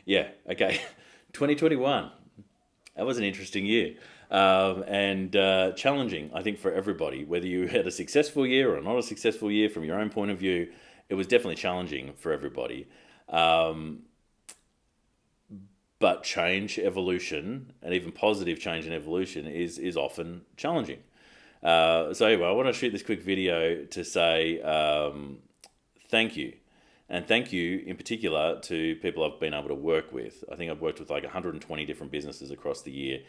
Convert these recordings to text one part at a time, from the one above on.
Yeah, okay. 2021. That was an interesting year. And challenging, I think, for everybody. Whether you had a successful year or not a successful year from your own point of view, it was definitely challenging for everybody. Um, but change, evolution, and even positive change and evolution is often challenging. So anyway, I want to shoot this quick video to say thank you. And thank you in particular to people I've been able to work with. I think I've worked with like 120 different businesses across the year,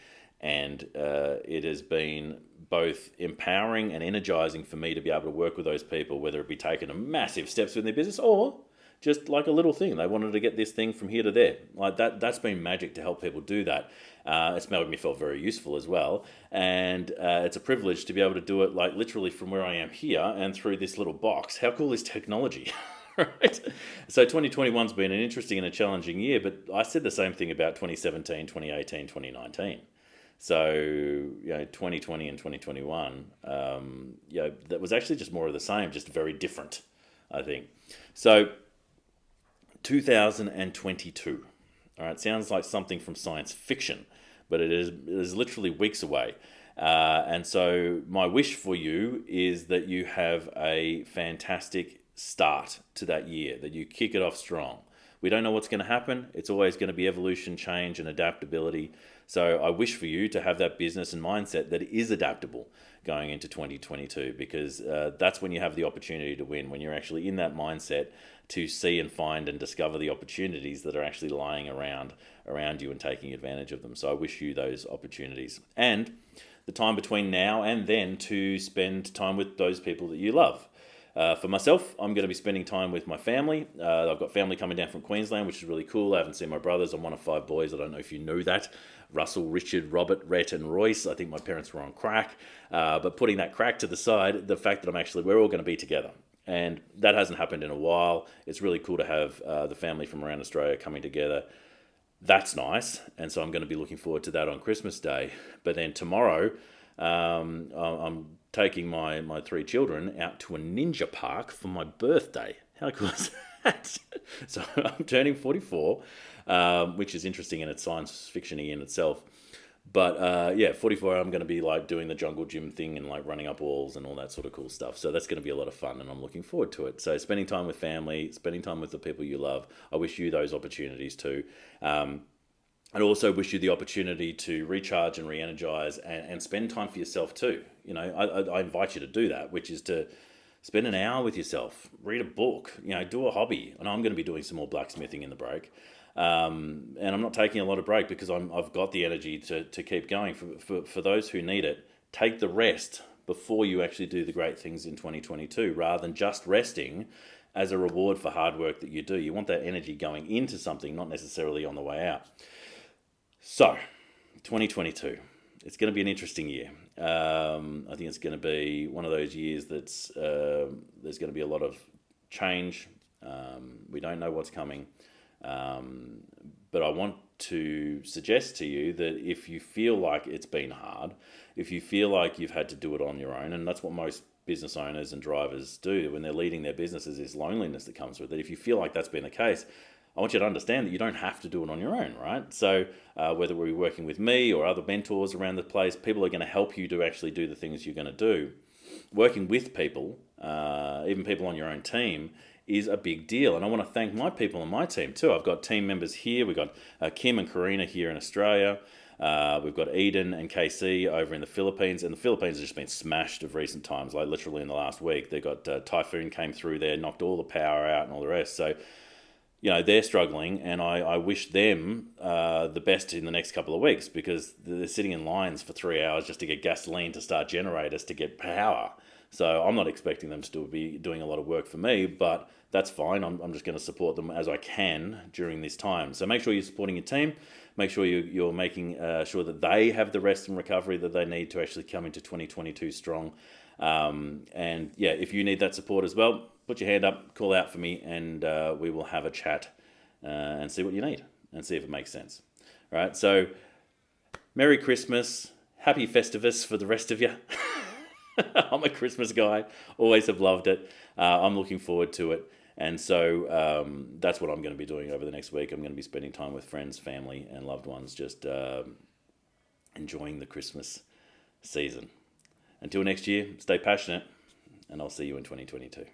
and it has been both empowering and energizing for me to be able to work with those people, whether it be taking a massive steps within their business or just like a little thing. They wanted to get this thing from here to there. Like that's been magic to help people do that. It's made me feel very useful as well. And it's a privilege to be able to do it like literally from where I am here and through this little box. How cool is technology? Right? So 2021's been an interesting and a challenging year, but I said the same thing about 2017, 2018, 2019. So, 2020 and 2021, that was actually just more of the same, just very different, I think. So, 2022. All right, sounds like something from science fiction, but it is literally weeks away. And so, my wish for you is that you have a fantastic start to that year, that you kick it off strong. We don't know what's going to happen. It's always going to be evolution, change, and adaptability. So I wish for you to have that business and mindset that is adaptable going into 2022, because that's when you have the opportunity to win, when you're actually in that mindset to see and find and discover the opportunities that are actually lying around you and taking advantage of them. So I wish you those opportunities. And the time between now and then to spend time with those people that you love. For myself, I'm going to be spending time with my family. I've got family coming down from Queensland, which is really cool. I haven't seen my brothers. I'm one of 5 boys. I don't know if you knew that. Russell, Richard, Robert, Rhett, and Royce. I think my parents were on crack. But putting that crack to the side, the fact that we're all going to be together. And that hasn't happened in a while. It's really cool to have the family from around Australia coming together. That's nice. And so I'm going to be looking forward to that on Christmas Day. But then tomorrow, I'm taking my 3 children out to a ninja park for my birthday. How cool is that? So I'm turning 44, which is interesting and it's science fiction-y in itself. But 44, I'm going to be like doing the jungle gym thing and like running up walls and all that sort of cool stuff. So that's going to be a lot of fun and I'm looking forward to it. So spending time with family, spending time with the people you love. I wish you those opportunities too. I'd also wish you the opportunity to recharge and re-energize and spend time for yourself too. I invite you to do that, which is to spend an hour with yourself, read a book, do a hobby. And I'm going to be doing some more blacksmithing in the break. And I'm not taking a lot of break because I've got the energy to keep going. For those who need it, take the rest before you actually do the great things in 2022, rather than just resting as a reward for hard work that you do. You want that energy going into something, not necessarily on the way out. So, 2022, it's going to be an interesting year. I think it's going to be one of those years that's there's going to be a lot of change. We don't know what's coming. But I want to suggest to you that if you feel like it's been hard, if you feel like you've had to do it on your own, and that's what most business owners and drivers do when they're leading their businesses, is loneliness that comes with it. If you feel like that's been the case, I want you to understand that you don't have to do it on your own, right? So whether we're working with me or other mentors around the place, people are going to help you to actually do the things you're going to do. Working with people, even people on your own team, is a big deal. And I want to thank my people on my team too. I've got team members here. We've got Kim and Karina here in Australia. We've got Eden and KC over in the Philippines. And the Philippines has just been smashed of recent times, like literally in the last week. They've got typhoon came through there, knocked all the power out and all the rest. So they're struggling, and I wish them the best in the next couple of weeks, because they're sitting in lines for 3 hours just to get gasoline to start generators to get power. So I'm not expecting them to still be doing a lot of work for me, but that's fine. I'm just going to support them as I can during this time. So make sure you're supporting your team. Make sure you're making sure that they have the rest and recovery that they need to actually come into 2022 strong. If you need that support as well, put your hand up, call out for me, and we will have a chat and see what you need and see if it makes sense. All right, so Merry Christmas, Happy Festivus for the rest of you. I'm a Christmas guy, always have loved it. I'm looking forward to it. And so that's what I'm going to be doing over the next week. I'm going to be spending time with friends, family, and loved ones, just enjoying the Christmas season. Until next year, stay passionate, and I'll see you in 2022.